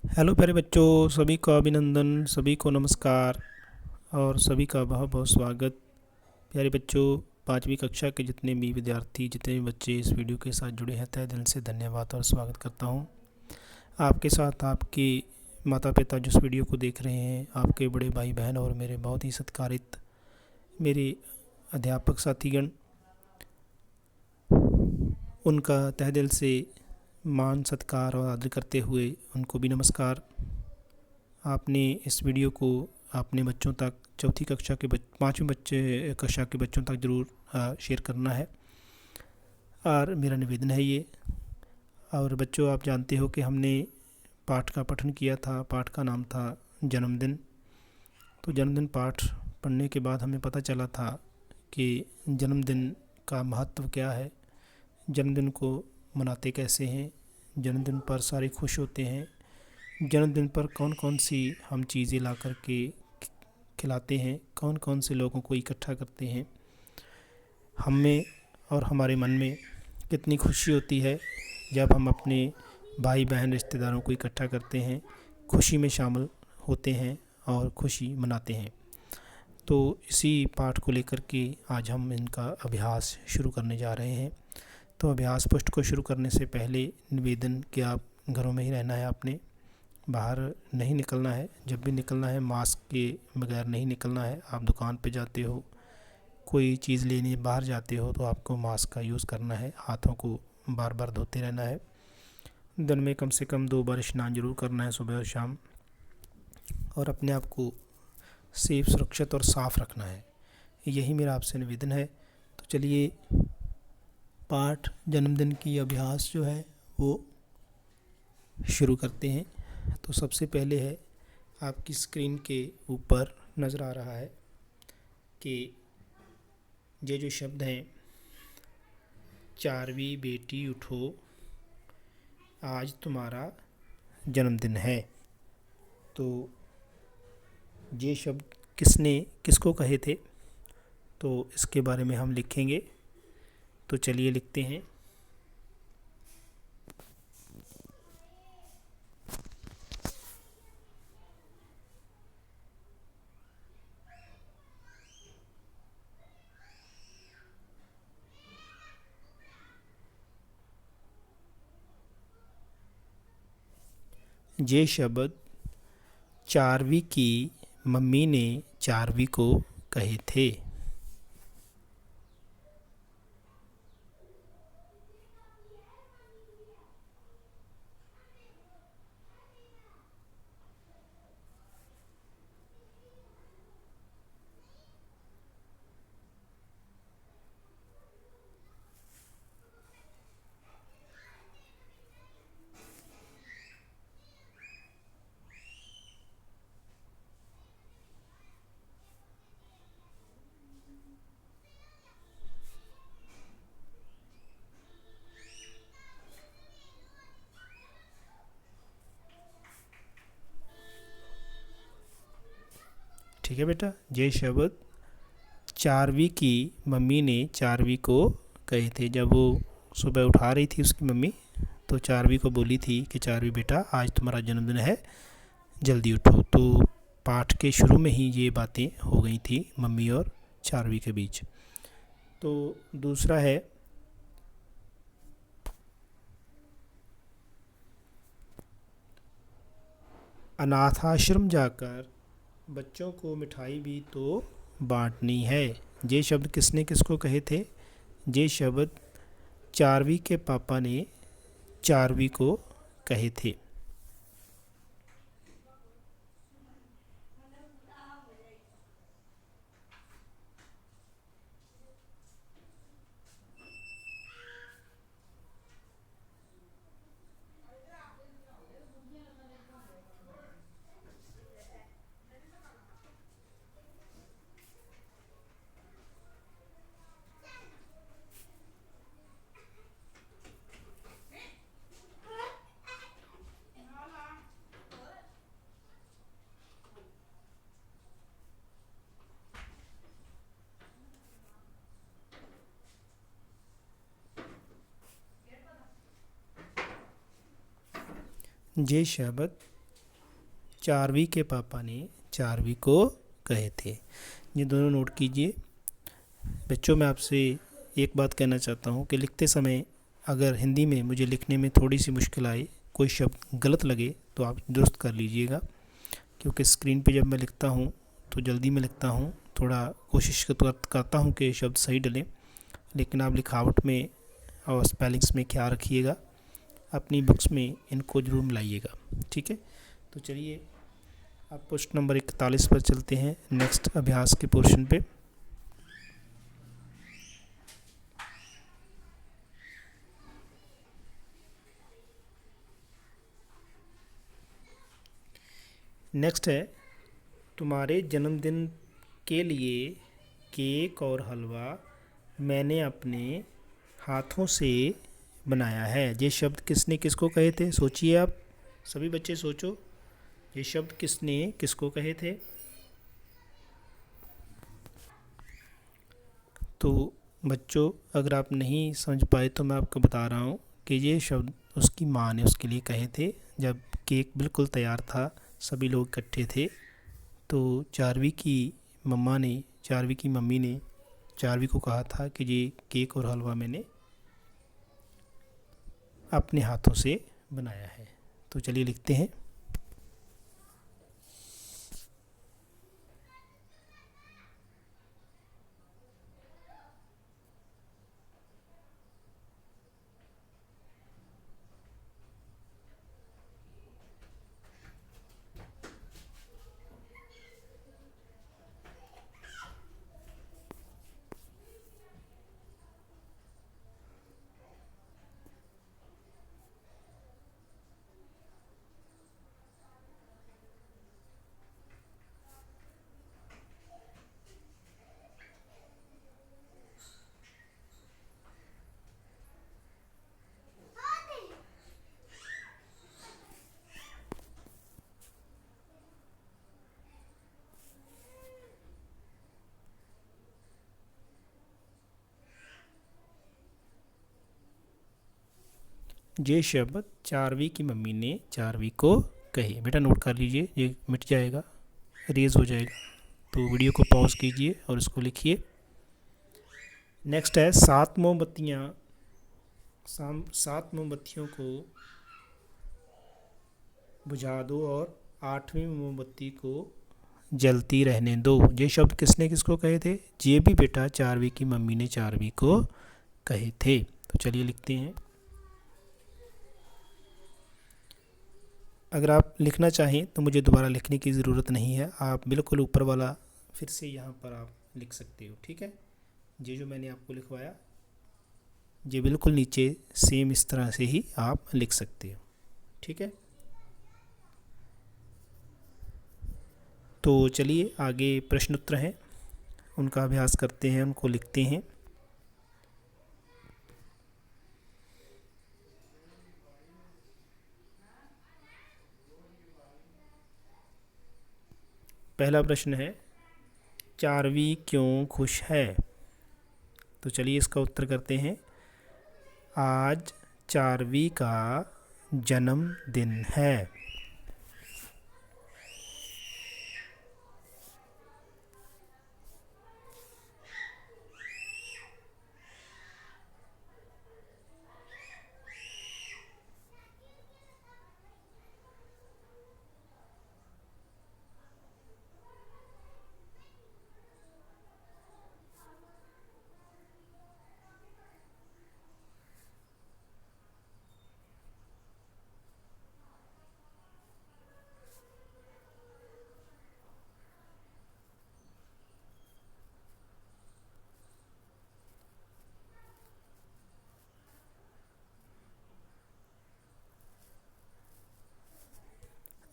Hello प्यारे बच्चों, सभी को अभिनंदन, सभी को नमस्कार और सभी का बहुत बहुत स्वागत। प्यारे बच्चों, पाँचवीं कक्षा के जितने भी विद्यार्थी, जितने भी बच्चे इस वीडियो के साथ जुड़े हैं, तहे दिल से धन्यवाद और स्वागत करता हूं। आपके साथ आपके माता पिता जो इस वीडियो को देख रहे हैं, आपके बड़े भाई बहन और मेरे बहुत ही सत्कारित मेरे अध्यापक साथीगण, उनका तहे दिल से मान सत्कार और आदर करते हुए उनको भी नमस्कार। आपने इस वीडियो को अपने बच्चों तक, चौथी कक्षा के पाँचवीं बच्चे कक्षा के बच्चों तक ज़रूर शेयर करना है और मेरा निवेदन है ये। और बच्चों, आप जानते हो कि हमने पाठ का पठन किया था। पाठ का नाम था जन्मदिन। तो जन्मदिन पाठ पढ़ने के बाद हमें पता चला था कि जन्मदिन का महत्व क्या है, जन्मदिन को मनाते कैसे हैं, जन्मदिन पर सारे खुश होते हैं, जन्मदिन पर कौन कौन सी हम चीज़ें ला कर के खिलाते हैं, कौन कौन से लोगों को इकट्ठा करते हैं, हम में और हमारे मन में कितनी खुशी होती है जब हम अपने भाई बहन रिश्तेदारों को इकट्ठा करते हैं, खुशी में शामिल होते हैं और खुशी मनाते हैं। तो इसी पाठ को लेकर के आज हम इनका अभ्यास शुरू करने जा रहे हैं। तो अभ्यास पृष्ठ को शुरू करने से पहले निवेदन कि आप घरों में ही रहना है, आपने बाहर नहीं निकलना है। जब भी निकलना है मास्क के बगैर नहीं निकलना है। आप दुकान पे जाते हो, कोई चीज़ लेने बाहर जाते हो तो आपको मास्क का यूज़ करना है। हाथों को बार बार धोते रहना है। दिन में कम से कम 2 बार स्नान जरूर करना है, सुबह और शाम। और अपने आप को सेफ, सुरक्षित और साफ़ रखना है। यही मेरा आपसे निवेदन है। तो चलिए, पाठ जन्मदिन की अभ्यास जो है वो शुरू करते हैं। तो सबसे पहले है, आपकी स्क्रीन के ऊपर नज़र आ रहा है कि ये जो शब्द हैं, चारवी बेटी उठो, आज तुम्हारा जन्मदिन है। तो ये शब्द किसने किसको कहे थे, तो इसके बारे में हम लिखेंगे। तो चलिए लिखते हैं। ये शब्द चारवी की मम्मी ने चारवी को कहे थे। ठीक है बेटा, ये शब्द चारवी की मम्मी ने चारवी को कहे थे। जब वो सुबह उठा रही थी उसकी मम्मी, तो चारवी को बोली थी कि चारवी बेटा, आज तुम्हारा जन्मदिन है, जल्दी उठो। तो पाठ के शुरू में ही ये बातें हो गई थी मम्मी और चारवी के बीच। तो दूसरा है, अनाथाश्रम जाकर बच्चों को मिठाई भी तो बांटनी है। ये शब्द किसने किसको कहे थे? ये शब्द चारवी के पापा ने चारवी को कहे थे। ये शब्द चारवी के पापा ने चारवी को कहे थे। ये दोनों नोट कीजिए। बच्चों, मैं आपसे एक बात कहना चाहता हूँ कि लिखते समय अगर हिंदी में मुझे लिखने में थोड़ी सी मुश्किल आए, कोई शब्द गलत लगे, तो आप दुरुस्त कर लीजिएगा, क्योंकि स्क्रीन पे जब मैं लिखता हूँ तो जल्दी में लिखता हूँ, थोड़ा कोशिश करता हूँ कि शब्द सही डलें, लेकिन आप लिखावट में और स्पेलिंग्स में ख्याल रखिएगा। अपनी बुक्स में इनको ज़रूर मिलाइएगा, ठीक है। तो चलिए अब प्रश्न नंबर 41 पर चलते हैं, नेक्स्ट अभ्यास के पोर्शन पे। नेक्स्ट है, तुम्हारे जन्मदिन के लिए केक और हलवा मैंने अपने हाथों से बनाया है। ये शब्द किसने किसको कहे थे? सोचिए आप, सभी बच्चे सोचो, ये शब्द किसने किसको कहे थे? तो बच्चों, अगर आप नहीं समझ पाए तो मैं आपको बता रहा हूँ कि ये शब्द उसकी माँ ने उसके लिए कहे थे। जब केक बिल्कुल तैयार था, सभी लोग इकट्ठे थे, तो चारवी की मम्मी ने चारवी को कहा था कि ये केक और हलवा मैंने अपने हाथों से बनाया है। तो चलिए लिखते हैं। ये शब्द चारवी की मम्मी ने चारवी को कहे। बेटा नोट कर लीजिए, ये मिट जाएगा, रेज हो जाएगा। तो वीडियो को पॉज कीजिए और इसको लिखिए। नेक्स्ट है, 7 मोमबत्तियों को बुझा दो और 8वीं मोमबत्ती को जलती रहने दो। ये शब्द किसने किसको कहे थे? ये भी बेटा चारवी की मम्मी ने चारवी को कहे थे। तो चलिए लिखते हैं। अगर आप लिखना चाहें तो मुझे दोबारा लिखने की ज़रूरत नहीं है, आप बिल्कुल ऊपर वाला फिर से यहाँ पर आप लिख सकते हो, ठीक है। ये जो मैंने आपको लिखवाया, ये बिल्कुल नीचे सेम इस तरह से ही आप लिख सकते हो, ठीक है। तो चलिए आगे प्रश्न उत्तर हैं, उनका अभ्यास करते हैं, उनको लिखते हैं। पहला प्रश्न है, चारवी क्यों खुश है? तो चलिए इसका उत्तर करते हैं। आज चारवी का जन्मदिन है।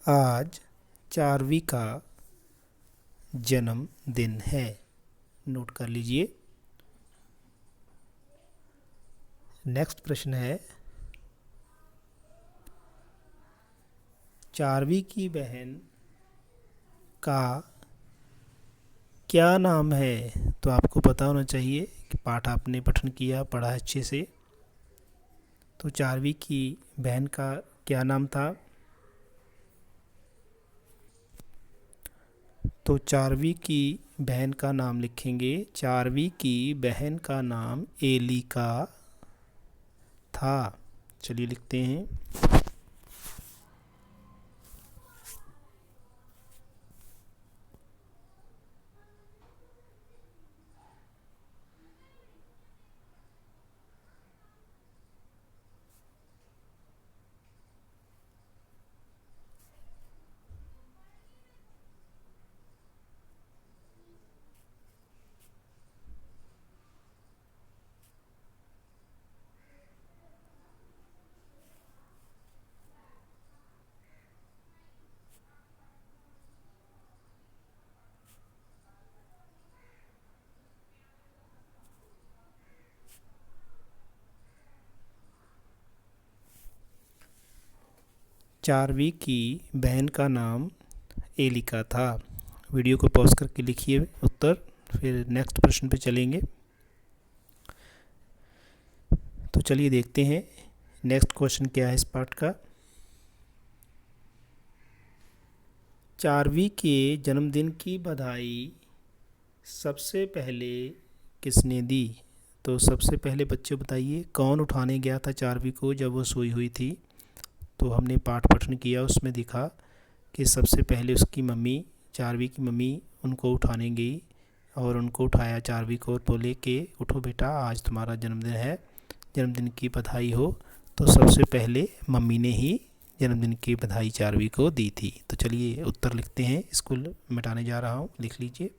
आज चारवी का जन्मदिन है। नोट कर लीजिए। नेक्स्ट प्रश्न है, चारवी की बहन का क्या नाम है? तो आपको पता होना चाहिए कि पाठ आपने पठन किया, पढ़ा अच्छे से। तो चारवी की बहन का क्या नाम था? तो चारवी की बहन का नाम लिखेंगे। चारवी की बहन का नाम एलिका था। चलिए लिखते हैं। चारवी की बहन का नाम एलिका था। वीडियो को पॉज करके लिखिए उत्तर, फिर नेक्स्ट प्रश्न पे चलेंगे। तो चलिए देखते हैं नेक्स्ट क्वेश्चन क्या है इस पार्ट का। चारवी के जन्मदिन की बधाई सबसे पहले किसने दी? तो सबसे पहले बच्चे बताइए कौन उठाने गया था चारवी को जब वो सोई हुई थी। तो हमने पाठ पठन किया, उसमें दिखा कि सबसे पहले उसकी मम्मी, चारवी की मम्मी उनको उठाने गई और उनको उठाया चारवी को और बोले कि उठो बेटा, आज तुम्हारा जन्मदिन है, जन्मदिन की बधाई हो। तो सबसे पहले मम्मी ने ही जन्मदिन की बधाई चारवी को दी थी। तो चलिए उत्तर लिखते हैं, इसको मिटाने जा रहा हूँ, लिख लीजिए।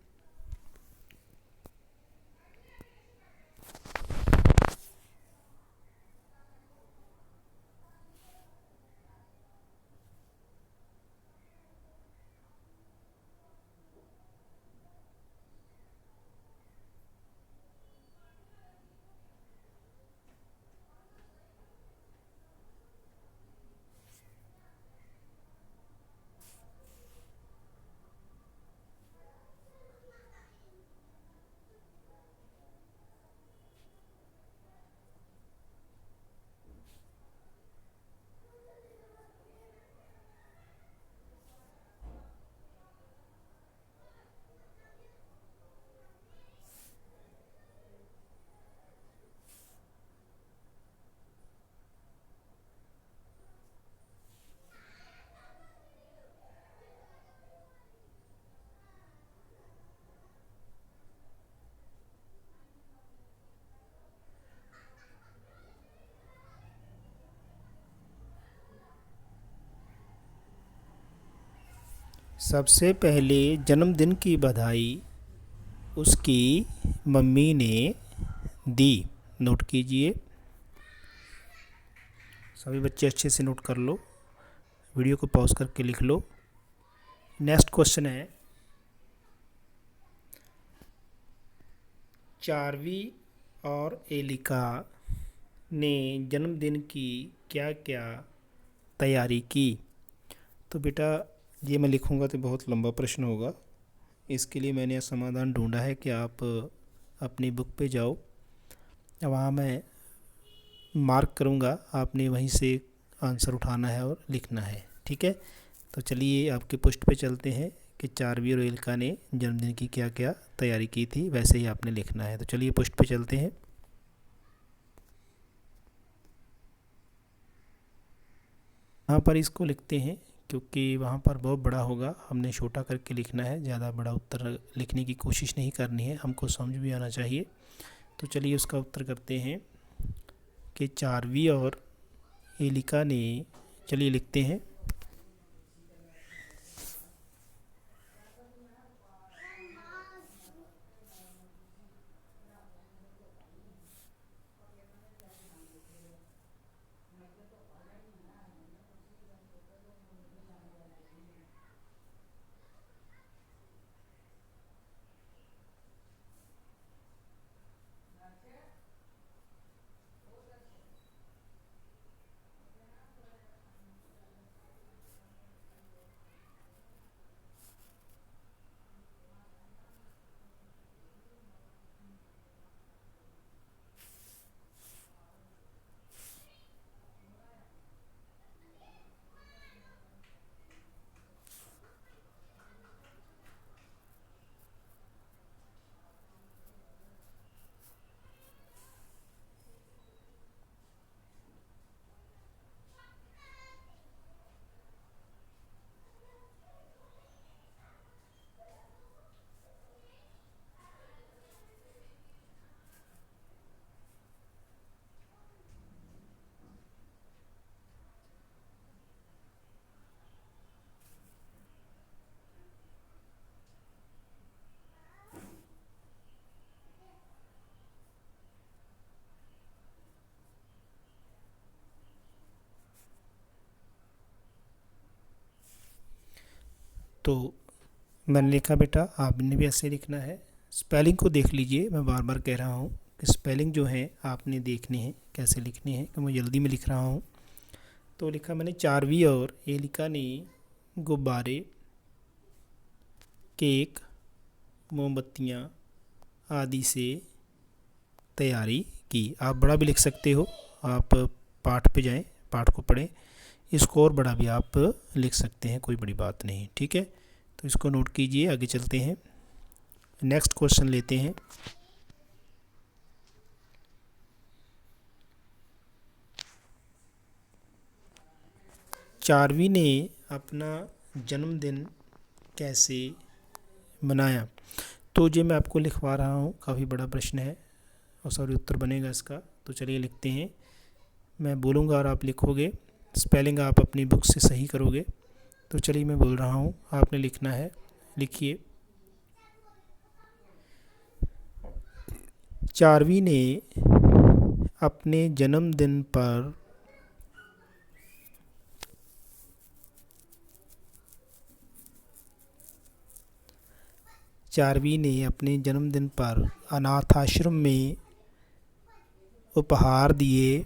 सबसे पहले जन्मदिन की बधाई उसकी मम्मी ने दी। नोट कीजिए, सभी बच्चे अच्छे से नोट कर लो, वीडियो को पॉज करके लिख लो। नेक्स्ट क्वेश्चन है, चारवी और एलिका ने जन्मदिन की क्या क्या तैयारी की? तो बेटा ये मैं लिखूँगा तो बहुत लंबा प्रश्न होगा, इसके लिए मैंने समाधान ढूंढा है कि आप अपनी बुक पे जाओ, वहाँ मैं मार्क करूँगा, आपने वहीं से आंसर उठाना है और लिखना है, ठीक है। तो चलिए आपके पोस्ट पे चलते हैं कि चारवी और एलिका ने जन्मदिन की क्या क्या तैयारी की थी, वैसे ही आपने लिखना है। तो चलिए पोस्ट पे चलते हैं। यहाँ पर इसको लिखते हैं क्योंकि वहाँ पर बहुत बड़ा होगा, हमने छोटा करके लिखना है, ज़्यादा बड़ा उत्तर लिखने की कोशिश नहीं करनी है, हमको समझ भी आना चाहिए। तो चलिए उसका उत्तर करते हैं कि चारवी और एलिका ने, चलिए लिखते हैं, तो मैंने लिखा बेटा, आपने भी ऐसे लिखना है। स्पेलिंग को देख लीजिए, मैं बार बार कह रहा हूँ कि स्पेलिंग जो है आपने देखनी है कैसे लिखनी है, कि मैं जल्दी में लिख रहा हूँ। तो लिखा मैंने चारवी, और ये लिखा नहीं, गुब्बारे, केक, मोमबत्तियाँ आदि से तैयारी की। आप बड़ा भी लिख सकते हो, आप पाठ पे जाएं, पाठ को पढ़ें, इसको और बड़ा भी आप लिख सकते हैं, कोई बड़ी बात नहीं, ठीक है। तो इसको नोट कीजिए, आगे चलते हैं, नेक्स्ट क्वेश्चन लेते हैं। चारवी ने अपना जन्मदिन कैसे मनाया। तो ये मैं आपको लिखवा रहा हूँ, काफ़ी बड़ा प्रश्न है और सॉरी उत्तर बनेगा इसका। तो चलिए लिखते हैं, मैं बोलूँगा और आप लिखोगे, स्पेलिंग आप अपनी बुक से सही करोगे। तो चलिए मैं बोल रहा हूँ, आपने लिखना है, लिखिए। चारवी ने अपने जन्मदिन पर अनाथ आश्रम में उपहार दिए,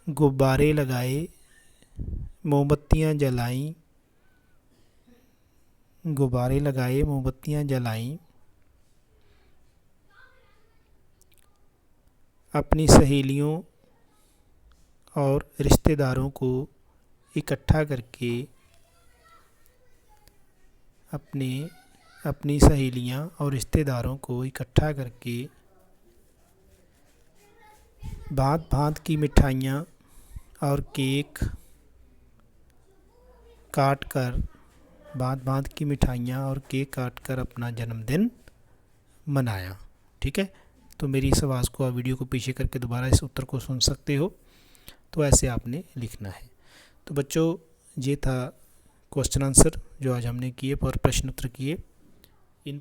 गुब्बारे लगाए, मोमबत्तियाँ जलाईं, अपनी सहेलियों और रिश्तेदारों को इकट्ठा करके भांत भांत की मिठाइयाँ और केक काट कर अपना जन्मदिन मनाया। ठीक है, तो मेरी इस आवाज़ को आप वीडियो को पीछे करके दोबारा इस उत्तर को सुन सकते हो। तो ऐसे आपने लिखना है। तो बच्चों, ये था क्वेश्चन आंसर जो आज हमने किए और प्रश्न उत्तर किए। इन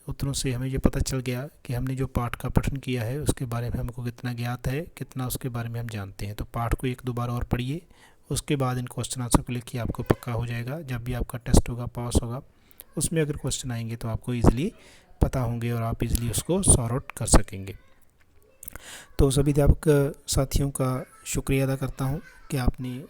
उत्तरों से हमें ये पता चल गया कि हमने जो पाठ का पठन किया है उसके बारे में हमको कितना ज्ञात है, कितना उसके बारे में हम जानते हैं। तो पाठ को एक दो बार और पढ़िए, उसके बाद इन क्वेश्चन आंसर को लिखिए, आपको पक्का हो जाएगा। जब भी आपका टेस्ट होगा, पास होगा, उसमें अगर क्वेश्चन आएंगे तो आपको ईज़िली पता होंगे और आप इज़िली उसको सॉर्ट आउट कर सकेंगे। तो सभी अध्यापक साथियों का शुक्रिया अदा करता हूँ कि आपने